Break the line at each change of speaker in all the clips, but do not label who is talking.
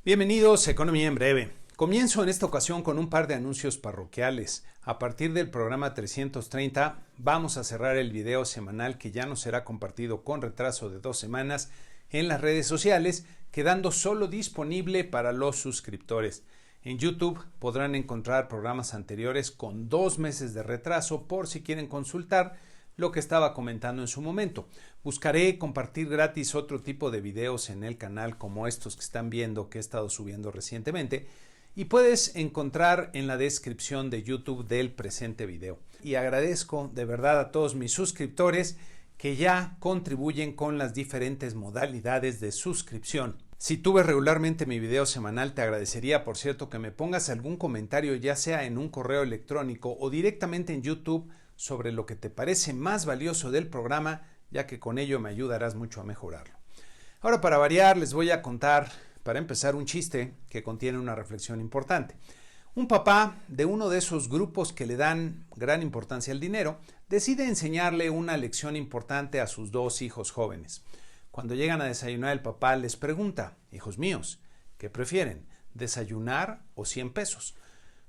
Bienvenidos a Economía en Breve. Comienzo en esta ocasión con un par de anuncios parroquiales. A partir del programa 330 vamos a cerrar el video semanal que ya no será compartido con retraso de 2 semanas en las redes sociales, quedando solo disponible para los suscriptores. En YouTube podrán encontrar programas anteriores con 2 meses de retraso por si quieren consultar lo que estaba comentando en su momento. Buscaré compartir gratis otro tipo de videos en el canal como estos que están viendo que he estado subiendo recientemente y puedes encontrar en la descripción de YouTube del presente video. Y agradezco de verdad a todos mis suscriptores que ya contribuyen con las diferentes modalidades de suscripción. Si tú ves regularmente mi video semanal, te agradecería, por cierto, que me pongas algún comentario, ya sea en un correo electrónico o directamente en YouTube, sobre lo que te parece más valioso del programa, ya que con ello me ayudarás mucho a mejorarlo. Ahora, para variar, les voy a contar, para empezar, un chiste que contiene una reflexión importante. Un papá de uno de esos grupos que le dan gran importancia al dinero decide enseñarle una lección importante a sus 2 hijos jóvenes. Cuando llegan a desayunar, el papá les pregunta: hijos míos, ¿qué prefieren, desayunar o 100 pesos?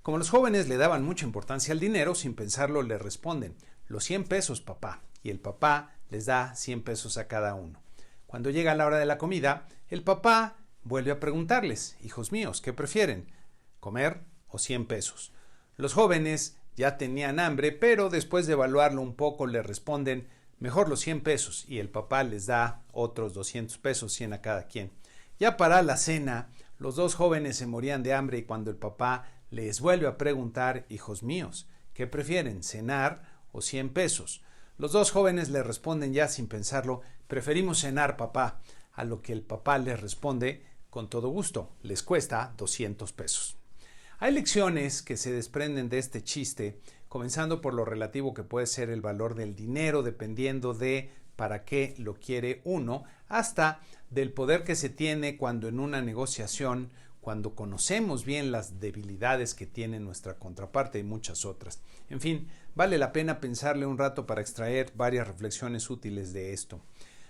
Como los jóvenes le daban mucha importancia al dinero, sin pensarlo le responden: los 100 pesos, papá. Y el papá les da 100 pesos a cada uno. Cuando llega la hora de la comida, el papá vuelve a preguntarles: hijos míos, ¿qué prefieren, comer o 100 pesos? Los jóvenes ya tenían hambre, pero después de evaluarlo un poco le responden: mejor los 100 pesos. Y el papá les da otros 200 pesos, 100 a cada quien. Ya para la cena, los 2 jóvenes se morían de hambre y cuando el papá les vuelve a preguntar: hijos míos, ¿qué prefieren, cenar o 100 pesos? Los 2 jóvenes le responden ya sin pensarlo: preferimos cenar, papá. A lo que el papá les responde: con todo gusto, les cuesta 200 pesos. Hay lecciones que se desprenden de este chiste, comenzando por lo relativo que puede ser el valor del dinero dependiendo de para qué lo quiere uno, hasta del poder que se tiene cuando en una negociación, cuando conocemos bien las debilidades que tiene nuestra contraparte y muchas otras. En fin, vale la pena pensarle un rato para extraer varias reflexiones útiles de esto.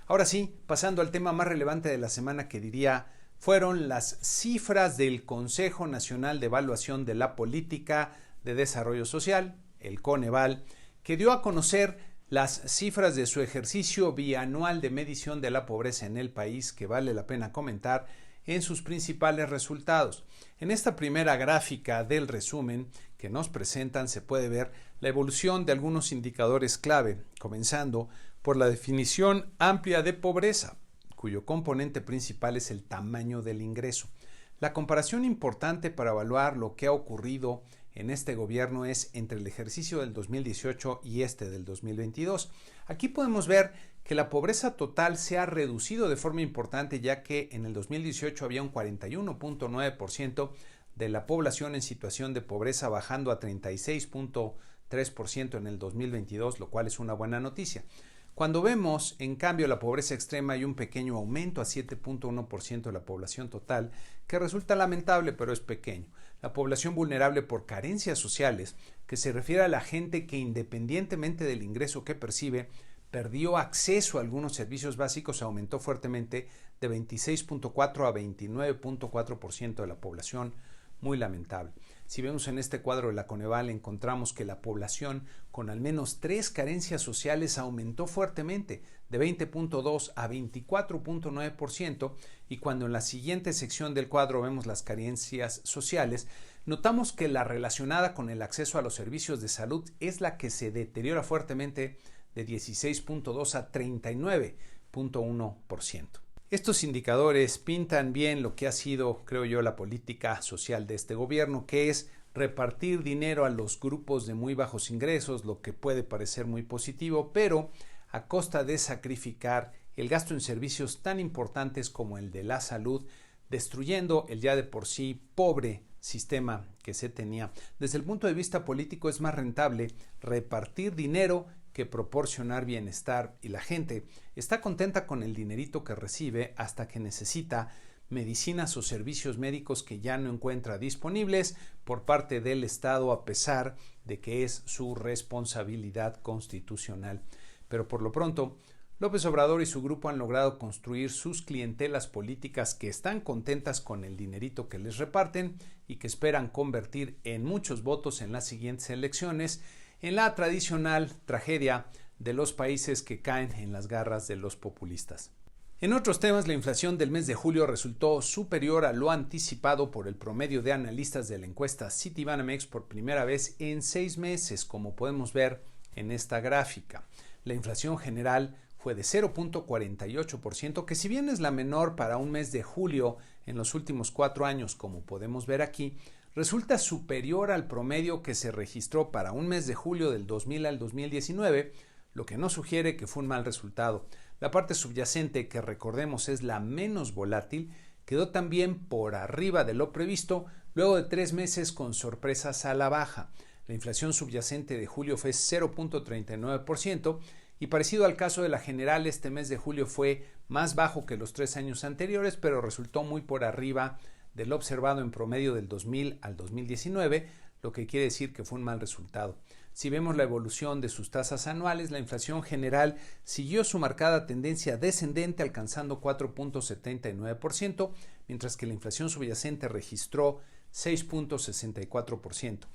Ahora sí, pasando al tema más relevante de la semana, que diría fueron las cifras del Consejo Nacional de Evaluación de la Política de Desarrollo Social, el Coneval, que dio a conocer las cifras de su ejercicio bianual de medición de la pobreza en el país, que vale la pena comentar en sus principales resultados. En esta primera gráfica del resumen que nos presentan se puede ver la evolución de algunos indicadores clave, comenzando por la definición amplia de pobreza, cuyo componente principal es el tamaño del ingreso. La comparación importante para evaluar lo que ha ocurrido en este gobierno es entre el ejercicio del 2018 y este del 2022. Aquí podemos ver que la pobreza total se ha reducido de forma importante, ya que en el 2018 había un 41.9% de la población en situación de pobreza, bajando a 36.3% en el 2022, lo cual es una buena noticia. Cuando vemos, en cambio, la pobreza extrema, hay un pequeño aumento a 7.1% de la población total, que resulta lamentable, pero es pequeño. La población vulnerable por carencias sociales, que se refiere a la gente que independientemente del ingreso que percibe, perdió acceso a algunos servicios básicos, aumentó fuertemente de 26.4 a 29.4% de la población. Muy lamentable. Si vemos en este cuadro de la Coneval, encontramos que la población con al menos 3 carencias sociales aumentó fuertemente, de 20.2 a 24.9%, y cuando en la siguiente sección del cuadro vemos las carencias sociales, notamos que la relacionada con el acceso a los servicios de salud es la que se deteriora fuertemente, de 16.2 a 39.1%. Estos indicadores pintan bien lo que ha sido, creo yo, la política social de este gobierno, que es repartir dinero a los grupos de muy bajos ingresos, lo que puede parecer muy positivo, pero a costa de sacrificar el gasto en servicios tan importantes como el de la salud, destruyendo el ya de por sí pobre sistema que se tenía. Desde el punto de vista político es más rentable repartir dinero que proporcionar bienestar, y la gente está contenta con el dinerito que recibe hasta que necesita medicinas o servicios médicos que ya no encuentra disponibles por parte del Estado, a pesar de que es su responsabilidad constitucional. Pero por lo pronto, López Obrador y su grupo han logrado construir sus clientelas políticas que están contentas con el dinerito que les reparten y que esperan convertir en muchos votos en las siguientes elecciones, en la tradicional tragedia de los países que caen en las garras de los populistas. En otros temas, la inflación del mes de julio resultó superior a lo anticipado por el promedio de analistas de la encuesta Citibanamex por primera vez en 6 meses, como podemos ver en esta gráfica. La inflación general fue de 0.48%, que si bien es la menor para un mes de julio en los últimos 4 años, como podemos ver aquí, resulta superior al promedio que se registró para un mes de julio del 2000 al 2019, lo que no sugiere que fue un mal resultado. La parte subyacente, que recordemos es la menos volátil, quedó también por arriba de lo previsto luego de 3 meses con sorpresas a la baja. La inflación subyacente de julio fue 0.39%, y parecido al caso de la general, este mes de julio fue más bajo que los 3 años anteriores, pero resultó muy por arriba del observado en promedio del 2000 al 2019, lo que quiere decir que fue un mal resultado. Si vemos la evolución de sus tasas anuales, la inflación general siguió su marcada tendencia descendente, alcanzando 4.79%, mientras que la inflación subyacente registró 6.64%.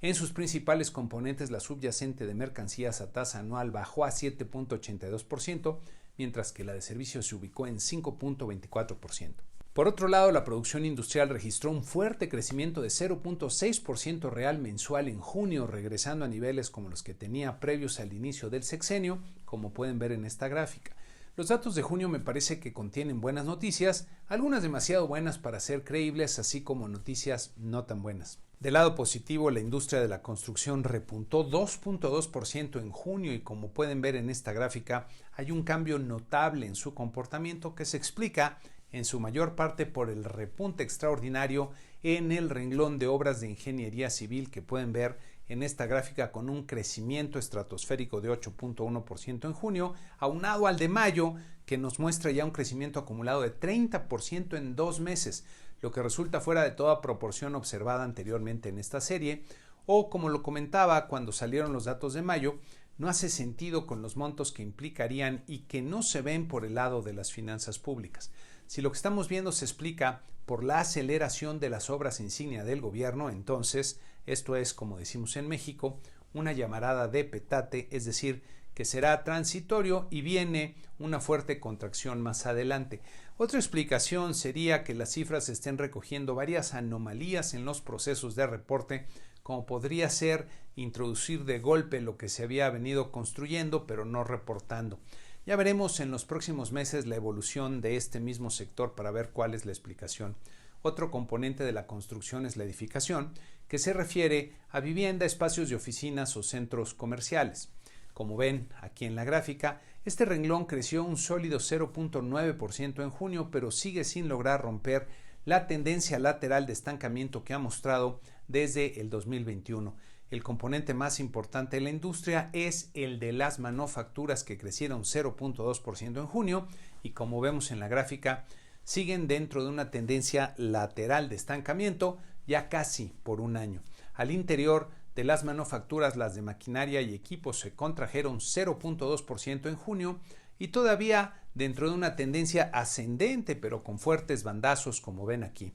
En sus principales componentes, la subyacente de mercancías a tasa anual bajó a 7.82%, mientras que la de servicios se ubicó en 5.24%. Por otro lado, la producción industrial registró un fuerte crecimiento de 0.6% real mensual en junio, regresando a niveles como los que tenía previos al inicio del sexenio, como pueden ver en esta gráfica. Los datos de junio me parece que contienen buenas noticias, algunas demasiado buenas para ser creíbles, así como noticias no tan buenas. Del lado positivo, la industria de la construcción repuntó 2.2% en junio y como pueden ver en esta gráfica, hay un cambio notable en su comportamiento que se explica en su mayor parte por el repunte extraordinario en el renglón de obras de ingeniería civil que pueden ver en esta gráfica, con un crecimiento estratosférico de 8.1% en junio, aunado al de mayo, que nos muestra ya un crecimiento acumulado de 30% en 2 meses, lo que resulta fuera de toda proporción observada anteriormente en esta serie, o como lo comentaba cuando salieron los datos de mayo, no hace sentido con los montos que implicarían y que no se ven por el lado de las finanzas públicas. Si lo que estamos viendo se explica por la aceleración de las obras insignia del gobierno, entonces esto es, como decimos en México, una llamarada de petate, es decir, que será transitorio y viene una fuerte contracción más adelante. Otra explicación sería que las cifras estén recogiendo varias anomalías en los procesos de reporte, como podría ser introducir de golpe lo que se había venido construyendo pero no reportando. Ya veremos en los próximos meses la evolución de este mismo sector para ver cuál es la explicación. Otro componente de la construcción es la edificación, que se refiere a vivienda, espacios de oficinas o centros comerciales. Como ven aquí en la gráfica, este renglón creció un sólido 0.9% en junio, pero sigue sin lograr romper la tendencia lateral de estancamiento que ha mostrado desde el 2021. El componente más importante de la industria es el de las manufacturas, que crecieron 0.2% en junio y, como vemos en la gráfica, siguen dentro de una tendencia lateral de estancamiento ya casi por un año. Al interior de las manufacturas, las de maquinaria y equipos se contrajeron 0.2% en junio y todavía dentro de una tendencia ascendente, pero con fuertes bandazos, como ven aquí.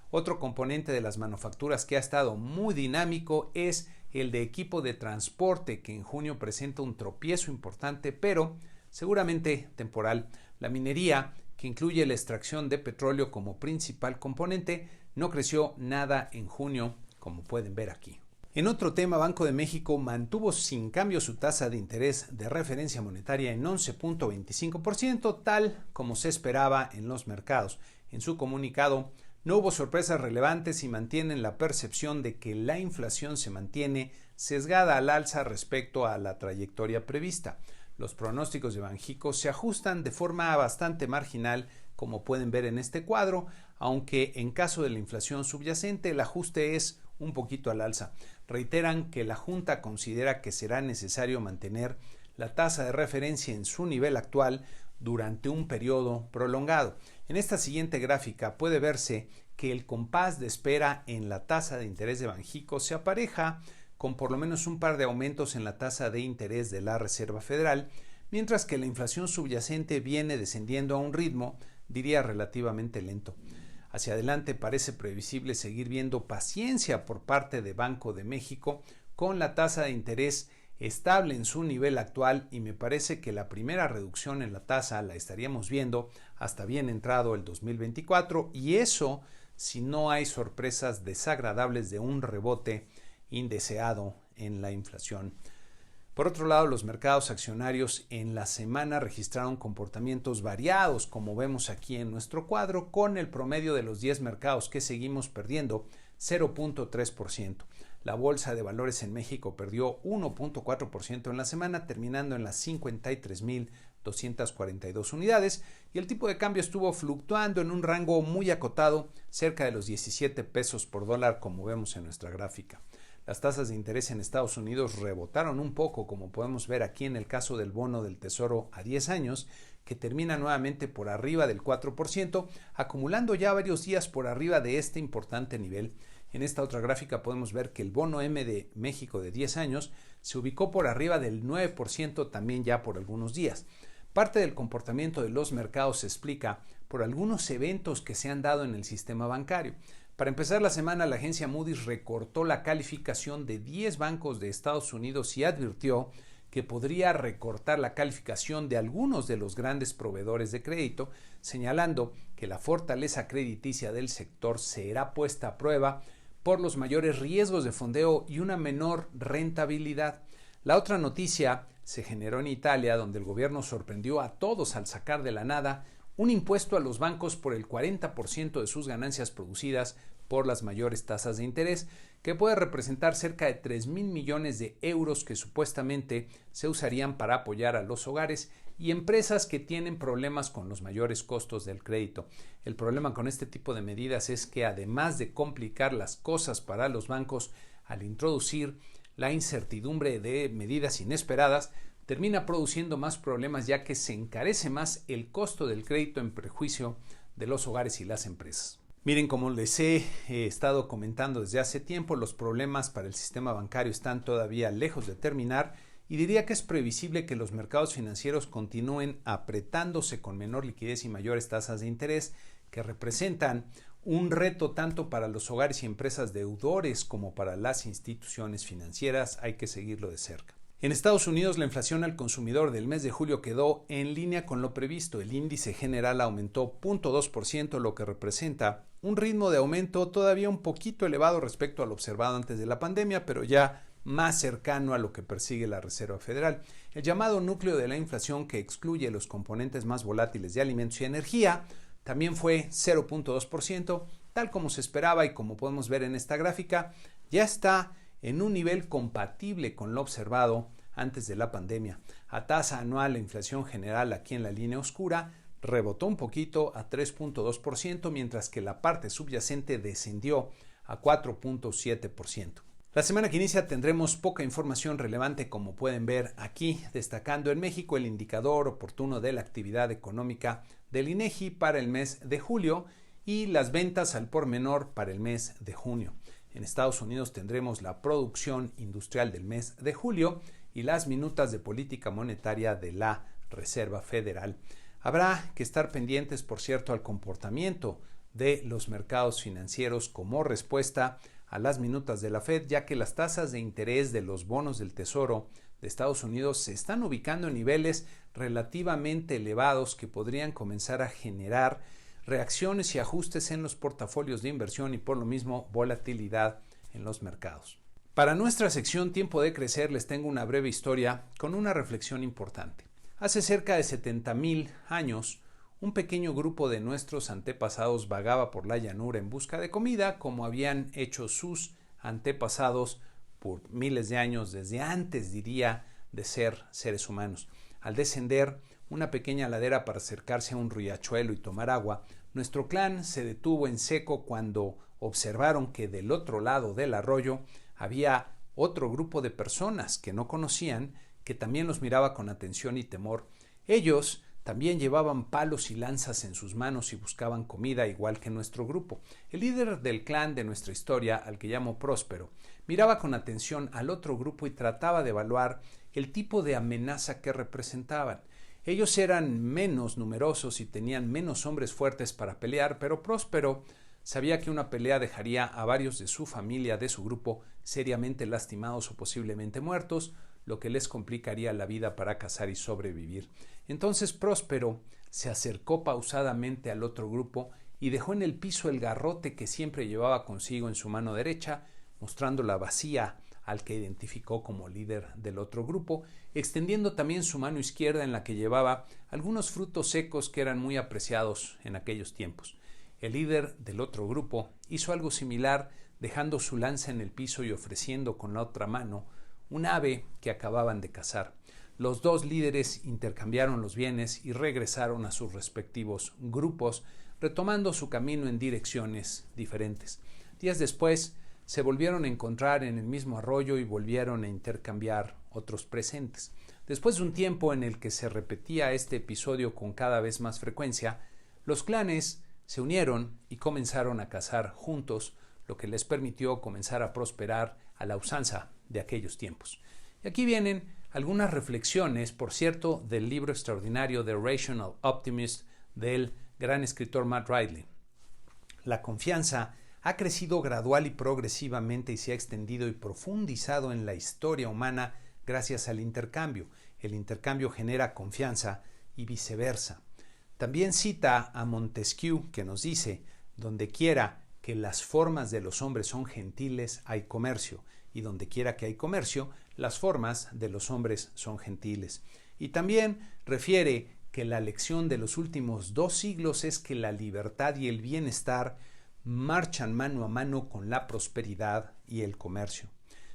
Otro componente de las manufacturas que ha estado muy dinámico es el de equipo de transporte, que en junio presenta un tropiezo importante, pero seguramente temporal. La minería, que incluye la extracción de petróleo como principal componente, no creció nada en junio, como pueden ver aquí. En otro tema, Banco de México mantuvo sin cambio su tasa de interés de referencia monetaria en 11.25%, tal como se esperaba en los mercados. En su comunicado, no hubo sorpresas relevantes y mantienen la percepción de que la inflación se mantiene sesgada al alza respecto a la trayectoria prevista. Los pronósticos de Banjico se ajustan de forma bastante marginal, como pueden ver en este cuadro, aunque en caso de la inflación subyacente el ajuste es un poquito al alza. Reiteran que la Junta considera que será necesario mantener la tasa de referencia en su nivel actual durante un periodo prolongado. En esta siguiente gráfica puede verse que el compás de espera en la tasa de interés de Banjico se apareja con por lo menos un par de aumentos en la tasa de interés de la Reserva Federal, mientras que la inflación subyacente viene descendiendo a un ritmo, diría, relativamente lento. Hacia adelante parece previsible seguir viendo paciencia por parte de Banco de México, con la tasa de interés estable en su nivel actual, y me parece que la primera reducción en la tasa la estaríamos viendo hasta bien entrado el 2024, y eso si no hay sorpresas desagradables de un rebote indeseado en la inflación. Por otro lado, los mercados accionarios en la semana registraron comportamientos variados, como vemos aquí en nuestro cuadro, con el promedio de los 10 mercados que seguimos perdiendo 0.3%. La Bolsa de Valores en México perdió 1.4% en la semana, terminando en las 53.242 unidades, y el tipo de cambio estuvo fluctuando en un rango muy acotado, cerca de los 17 pesos por dólar, como vemos en nuestra gráfica. Las tasas de interés en Estados Unidos rebotaron un poco, como podemos ver aquí en el caso del bono del Tesoro a 10 años, que termina nuevamente por arriba del 4%, acumulando ya varios días por arriba de este importante nivel. En esta otra gráfica podemos ver que el bono M de México de 10 años se ubicó por arriba del 9% también ya por algunos días. Parte del comportamiento de los mercados se explica por algunos eventos que se han dado en el sistema bancario. Para empezar la semana, la agencia Moody's recortó la calificación de 10 bancos de Estados Unidos y advirtió que podría recortar la calificación de algunos de los grandes proveedores de crédito, señalando que la fortaleza crediticia del sector será puesta a prueba por los mayores riesgos de fondeo y una menor rentabilidad. La otra noticia se generó en Italia, donde el gobierno sorprendió a todos al sacar de la nada un impuesto a los bancos por el 40% de sus ganancias producidas por las mayores tasas de interés, que puede representar cerca de 3.000 millones de euros que supuestamente se usarían para apoyar a los hogares y empresas que tienen problemas con los mayores costos del crédito. El problema con este tipo de medidas es que, además de complicar las cosas para los bancos al introducir la incertidumbre de medidas inesperadas, termina produciendo más problemas, ya que se encarece más el costo del crédito en perjuicio de los hogares y las empresas. Miren, como les he estado comentando desde hace tiempo, los problemas para el sistema bancario están todavía lejos de terminar, y diría que es previsible que los mercados financieros continúen apretándose con menor liquidez y mayores tasas de interés, que representan un reto tanto para los hogares y empresas deudores como para las instituciones financieras. Hay que seguirlo de cerca. En Estados Unidos, la inflación al consumidor del mes de julio quedó en línea con lo previsto. El índice general aumentó 0.2%, lo que representa un ritmo de aumento todavía un poquito elevado respecto al observado antes de la pandemia, pero ya más cercano a lo que persigue la Reserva Federal. El llamado núcleo de la inflación, que excluye los componentes más volátiles de alimentos y energía, también fue 0.2%, tal como se esperaba, y como podemos ver en esta gráfica, ya está en un nivel compatible con lo observado antes de la pandemia. A tasa anual, la inflación general aquí en la línea oscura rebotó un poquito a 3.2%, mientras que la parte subyacente descendió a 4.7%. La semana que inicia tendremos poca información relevante, como pueden ver aquí, destacando en México el indicador oportuno de la actividad económica del INEGI para el mes de julio y las ventas al por menor para el mes de junio. En Estados Unidos tendremos la producción industrial del mes de julio y las minutas de política monetaria de la Reserva Federal. Habrá que estar pendientes, por cierto, al comportamiento de los mercados financieros como respuesta a las minutas de la Fed, ya que las tasas de interés de los bonos del Tesoro de Estados Unidos se están ubicando en niveles relativamente elevados que podrían comenzar a generar reacciones y ajustes en los portafolios de inversión y por lo mismo volatilidad en los mercados. Para nuestra sección Tiempo de Crecer les tengo una breve historia con una reflexión importante. Hace cerca de 70,000 años, un pequeño grupo de nuestros antepasados vagaba por la llanura en busca de comida, como habían hecho sus antepasados por miles de años, desde antes, diría, de ser seres humanos. Al descender una pequeña ladera para acercarse a un riachuelo y tomar agua, nuestro clan se detuvo en seco cuando observaron que del otro lado del arroyo había otro grupo de personas que no conocían, que también los miraba con atención y temor. Ellos También llevaban palos y lanzas en sus manos y buscaban comida igual que nuestro grupo. El líder del clan de nuestra historia, al que llamo Próspero, miraba con atención al otro grupo y trataba de evaluar el tipo de amenaza que representaban. Ellos eran menos numerosos y tenían menos hombres fuertes para pelear, pero Próspero sabía que una pelea dejaría a varios de su familia, de su grupo, seriamente lastimados o posiblemente muertos, lo que les complicaría la vida para cazar y sobrevivir. Entonces Próspero se acercó pausadamente al otro grupo y dejó en el piso el garrote que siempre llevaba consigo en su mano derecha, mostrándola vacía al que identificó como líder del otro grupo, extendiendo también su mano izquierda en la que llevaba algunos frutos secos que eran muy apreciados en aquellos tiempos. El líder del otro grupo hizo algo similar, dejando su lanza en el piso y ofreciendo con la otra mano un ave que acababan de cazar. Los dos líderes intercambiaron los bienes y regresaron a sus respectivos grupos, retomando su camino en direcciones diferentes. Días después, se volvieron a encontrar en el mismo arroyo y volvieron a intercambiar otros presentes. Después de un tiempo en el que se repetía este episodio con cada vez más frecuencia, los clanes se unieron y comenzaron a cazar juntos, lo que les permitió comenzar a prosperar a la usanza de aquellos tiempos. Y aquí vienen algunas reflexiones, por cierto, del libro extraordinario The Rational Optimist del gran escritor Matt Ridley. La confianza ha crecido gradual y progresivamente y se ha extendido y profundizado en la historia humana gracias al intercambio. El intercambio genera confianza y viceversa. También cita a Montesquieu, que nos dice: donde quiera que las formas de los hombres son gentiles, hay comercio, y donde quiera que hay comercio, las formas de los hombres son gentiles. Y también refiere que la lección de los últimos 2 siglos es que la libertad y el bienestar marchan mano a mano con la prosperidad y el comercio.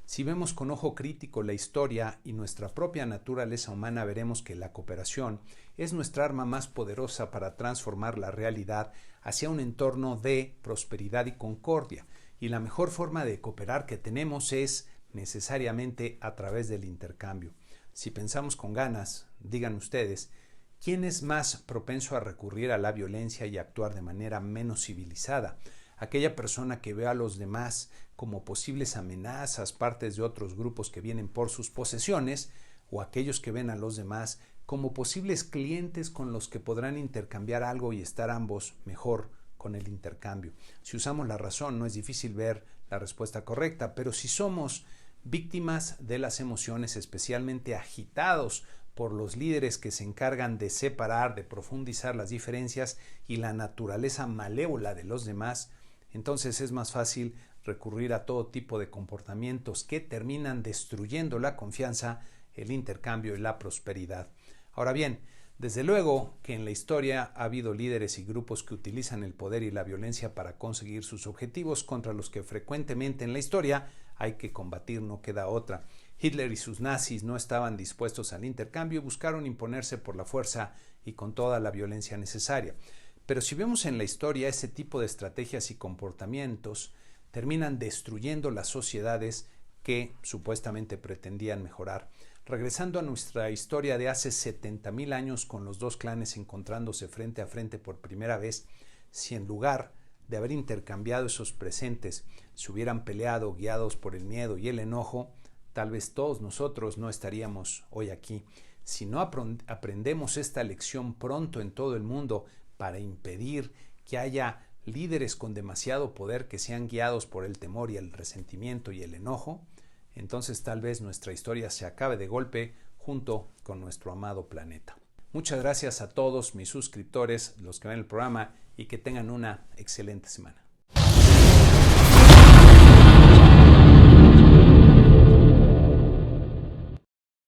Si vemos con ojo crítico la historia y nuestra propia naturaleza humana, veremos que la cooperación es nuestra arma más poderosa para transformar la realidad hacia un entorno de prosperidad y concordia. Y la mejor forma de cooperar que tenemos es necesariamente a través del intercambio. Si pensamos con ganas, digan ustedes, ¿quién es más propenso a recurrir a la violencia y actuar de manera menos civilizada? Aquella persona que ve a los demás como posibles amenazas, partes de otros grupos que vienen por sus posesiones, o aquellos que ven a los demás como posibles clientes con los que podrán intercambiar algo y estar ambos mejor con el intercambio. Si usamos la razón, no es difícil ver la respuesta correcta, pero si somos víctimas de las emociones, especialmente agitados por los líderes que se encargan de separar, de profundizar las diferencias y la naturaleza malévola de los demás, entonces es más fácil recurrir a todo tipo de comportamientos que terminan destruyendo la confianza, el intercambio y la prosperidad. Ahora bien, desde luego que en la historia ha habido líderes y grupos que utilizan el poder y la violencia para conseguir sus objetivos, contra los que frecuentemente en la historia hay que combatir, no queda otra. Hitler y sus nazis no estaban dispuestos al intercambio y buscaron imponerse por la fuerza y con toda la violencia necesaria. Pero si vemos en la historia, ese tipo de estrategias y comportamientos terminan destruyendo las sociedades que supuestamente pretendían mejorar. Regresando a nuestra historia de hace 70,000 años, con los dos clanes encontrándose frente a frente por primera vez, si en lugar de haber intercambiado esos presentes se hubieran peleado guiados por el miedo y el enojo, tal vez todos nosotros no estaríamos hoy aquí. Si no aprendemos esta lección pronto en todo el mundo para impedir que haya líderes con demasiado poder que sean guiados por el temor y el resentimiento y el enojo, entonces tal vez nuestra historia se acabe de golpe junto con nuestro amado planeta. Muchas gracias a todos mis suscriptores, los que ven el programa, y que tengan una excelente semana.